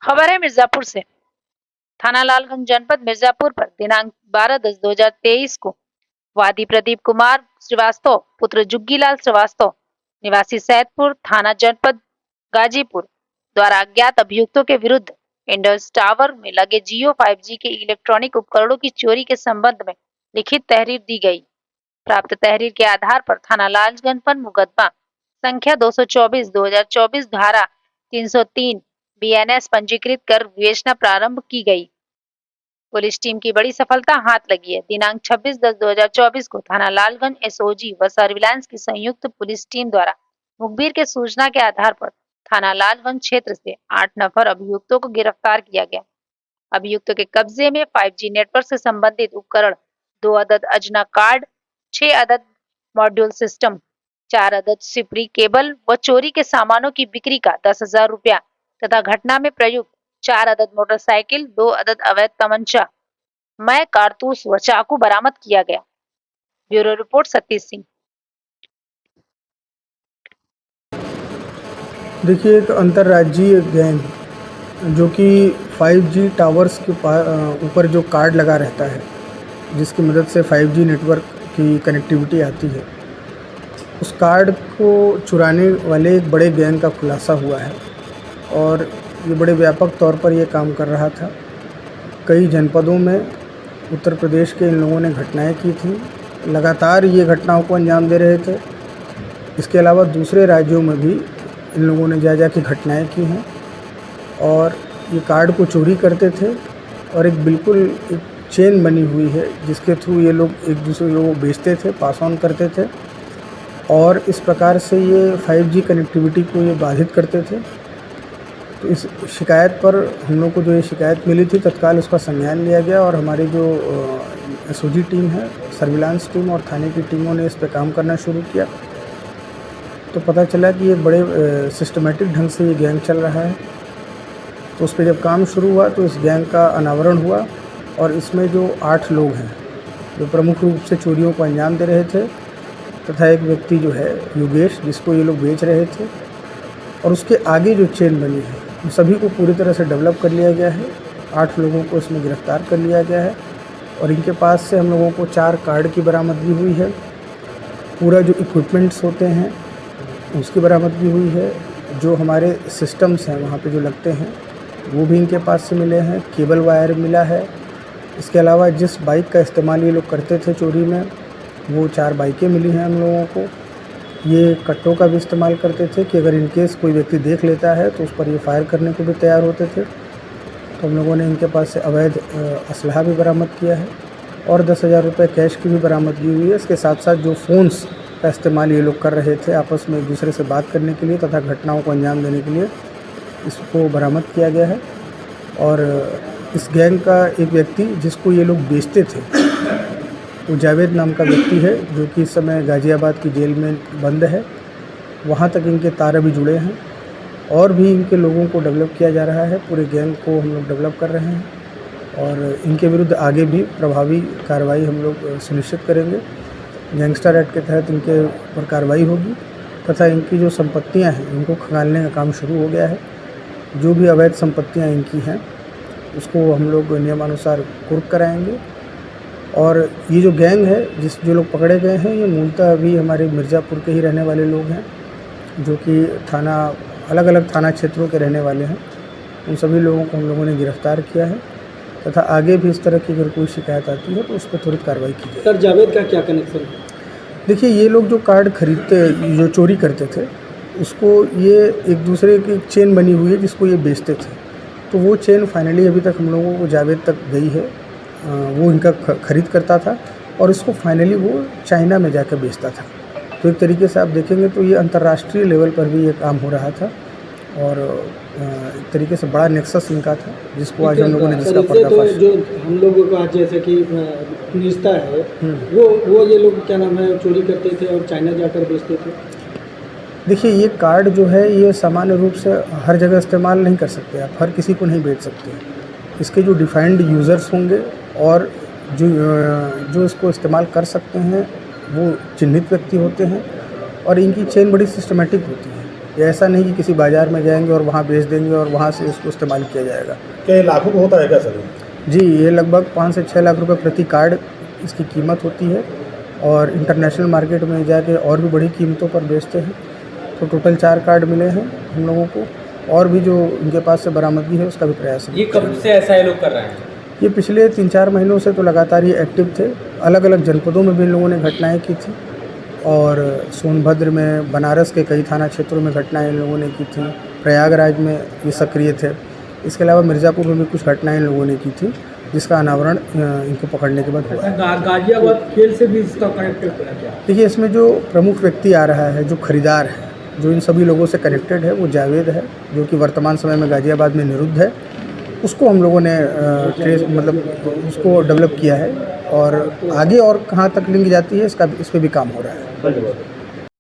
खबर है मिर्जापुर से। थाना लालगंज जनपद मिर्जापुर पर दिनांक 12/10/2023 को वादी प्रदीप कुमार श्रीवास्तव पुत्र जुग्गीलाल श्रीवास्तव निवासी सैदपुर थाना जनपद गाजीपुर द्वारा अज्ञात अभियुक्तों के विरुद्ध इंडस टावर में लगे जियो 5G के इलेक्ट्रॉनिक उपकरणों की चोरी के संबंध में लिखित तहरीर दी गई। प्राप्त तहरीर के आधार पर थाना लालगंज पर मुकदमा संख्या 224/2024 धारा 303 BNS पंजीकृत कर विवेचना प्रारंभ की गई। पुलिस टीम की बड़ी सफलता हाथ लगी है। दिनांक 26/10/2024 को थाना लालगंज SOG व सर्विलांस की संयुक्त पुलिस टीम द्वारा मुखबिर के सूचना के आधार पर थाना लालगंज क्षेत्र से 8 नफर अभियुक्तों को गिरफ्तार किया गया। अभियुक्तों के कब्जे में 5G नेटवर्क से संबंधित उपकरण, 2 अदद अजना कार्ड, 6 अदद मॉड्यूल सिस्टम, 4 अदद सिपरी केबल व चोरी के सामानों की बिक्री का 10,000 रुपया तथा घटना में प्रयुक्त 4 अदद मोटरसाइकिल, 2 अदद अवैध तमंचा, मैं कारतूस व चाकू बरामद किया गया। Bureau report Satish Singh. देखिए, एक अंतर्राज्यीय गैंग जो कि 5G टावर्स के ऊपर जो कार्ड लगा रहता है, जिसकी मदद से 5G नेटवर्क की कनेक्टिविटी आती है, उस कार्ड को चुराने वाले एक बड़े गैंग का खुलासा हुआ है और ये बड़े व्यापक तौर पर ये काम कर रहा था। कई जनपदों में उत्तर प्रदेश के इन लोगों ने घटनाएं की थी, लगातार ये घटनाओं को अंजाम दे रहे थे। इसके अलावा दूसरे राज्यों में भी इन लोगों ने जा की घटनाएं की हैं और ये कार्ड को चोरी करते थे और एक चेन बनी हुई है जिसके थ्रू ये लोग एक दूसरे को बेचते थे, पास ऑन करते थे और इस प्रकार से ये 5G कनेक्टिविटी को ये बाधित करते थे। तो इस शिकायत पर हम लोग को जो ये शिकायत मिली थी, तत्काल उसका संज्ञान लिया गया और हमारी जो SOG टीम है, सर्विलांस टीम और थाने की टीमों ने इस पर काम करना शुरू किया। तो पता चला कि ये बड़े सिस्टमेटिक ढंग से ये गैंग चल रहा है। तो उस पर जब काम शुरू हुआ तो इस गैंग का अनावरण हुआ और इसमें जो 8 लोग हैं जो प्रमुख रूप से चोरियों को अंजाम दे रहे थे, तथा एक व्यक्ति जो है योगेश, जिसको ये लोग बेच रहे थे, और उसके आगे जो चेन बनी है, उन सभी को पूरी तरह से डेवलप कर लिया गया है। 8 लोगों को इसमें गिरफ्तार कर लिया गया है और इनके पास से हम लोगों को 4 कार्ड की बरामदगी हुई है। पूरा जो इक्विपमेंट्स होते हैं उसकी बरामदगी हुई है। जो हमारे सिस्टम्स हैं वहाँ पे जो लगते हैं वो भी इनके पास से मिले हैं। केबल वायर मिला है। इसके अलावा जिस बाइक का इस्तेमाल ये लोग करते थे चोरी में, वो 4 बाइकें मिली हैं हम लोगों को। ये कट्टों का भी इस्तेमाल करते थे कि अगर इनकेस कोई व्यक्ति देख लेता है तो उस पर ये फायर करने को भी तैयार होते थे। तो हम लोगों ने इनके पास से अवैध असलहा भी बरामद किया है और 10,000 रुपये कैश की भी बरामदगी हुई है। इसके साथ साथ जो फ़ोन्स का इस्तेमाल ये लोग कर रहे थे आपस में एक दूसरे से बात करने के लिए तथा घटनाओं को अंजाम देने के लिए, इसको बरामद किया गया है। और इस गैंग का एक व्यक्ति जिसको ये लोग बेचते थे, वो जावेद नाम का व्यक्ति है जो कि इस समय गाज़ियाबाद की जेल में बंद है। वहाँ तक इनके तार अभी जुड़े हैं और भी इनके लोगों को डेवलप किया जा रहा है। पूरे गैंग को हम लोग डेवलप कर रहे हैं और इनके विरुद्ध आगे भी प्रभावी कार्रवाई हम लोग सुनिश्चित करेंगे। गैंगस्टर एक्ट के तहत इनके ऊपर कार्रवाई होगी तथा इनकी जो संपत्तियां हैं उनको खंगालने का काम शुरू हो गया है। जो भी अवैध संपत्तियां इनकी हैं उसको हम लोग नियमानुसार कुर्क कराएंगे। और ये जो गैंग है जो लोग पकड़े गए हैं, ये मूलतः अभी हमारे मिर्ज़ापुर के ही रहने वाले लोग हैं, जो कि अलग अलग थाना क्षेत्रों के रहने वाले हैं। उन सभी लोगों को हम लोगों ने गिरफ्तार किया है तथा आगे भी इस तरह की अगर कोई शिकायत आती है तो उस पर त्वरित कार्रवाई की जाए। सर, जावेद का क्या कनेक्शन है? देखिए, ये लोग जो कार्ड खरीदते, जो चोरी करते थे, उसको ये एक दूसरे की चेन बनी हुई है जिसको ये बेचते थे। तो वो चेन फाइनली अभी तक हम लोगों को जावेद तक गई है। वो इनका खरीद करता था और इसको फाइनली वो चाइना में जाकर बेचता था। तो एक तरीके से आप देखेंगे तो ये अंतर्राष्ट्रीय लेवल पर भी ये काम हो रहा था और एक तरीके से बड़ा नेक्सस इनका था जिसको आज हम लोगों ने जिसका पर्दाफाश। तो जो हम लोगों का जैसे कि निजता है, वो ये लोग क्या नाम है चोरी करते थे और चाइना जाकर बेचते थे। देखिए, ये कार्ड जो है ये सामान्य रूप से हर जगह इस्तेमाल नहीं कर सकते, आप हर किसी को नहीं बेच सकते। इसके जो डिफाइंड यूज़र्स होंगे और जो इसको इस्तेमाल कर सकते हैं वो चिन्हित व्यक्ति होते हैं और इनकी चेन बड़ी सिस्टमेटिक होती है। ये ऐसा नहीं कि किसी बाज़ार में जाएंगे और वहाँ बेच देंगे और वहाँ से इसको इस्तेमाल किया जाएगा। क्या ये लाखों का होता है क्या सर? जी, ये लगभग 5 से 6 लाख रुपए प्रति कार्ड इसकी कीमत होती है और इंटरनेशनल मार्केट में जाके और भी बड़ी कीमतों पर बेचते हैं। तो टोटल 4 कार्ड मिले हैं हम लोगों को, और भी जो इनके पास से बरामदगी है उसका भी प्रयास है। ये कब से ऐसा ये लोग कर रहे हैं? ये पिछले 3-4 महीनों से तो लगातार ये एक्टिव थे। अलग अलग जनपदों में भी इन लोगों ने घटनाएं की थी और सोनभद्र में, बनारस के कई थाना क्षेत्रों में घटनाएं इन लोगों ने की थी। प्रयागराज में ये सक्रिय थे। इसके अलावा मिर्ज़ापुर में भी कुछ घटनाएं इन लोगों ने की थी, जिसका अनावरण इनको पकड़ने के बाद हुआ। गाजियाबाद खेल से भी इसका कनेक्टेड है क्या? देखिए, इसमें जो प्रमुख व्यक्ति आ रहा है, जो खरीदार है, जो इन सभी लोगों से कनेक्टेड है, वो जावेद है, जो कि वर्तमान समय में गाजियाबाद में निरुद्ध है। उसको हम लोगों ने उसको डेवलप किया है और आगे और कहाँ तक लिंक जाती है इस पर भी काम हो रहा है। धन्यवाद।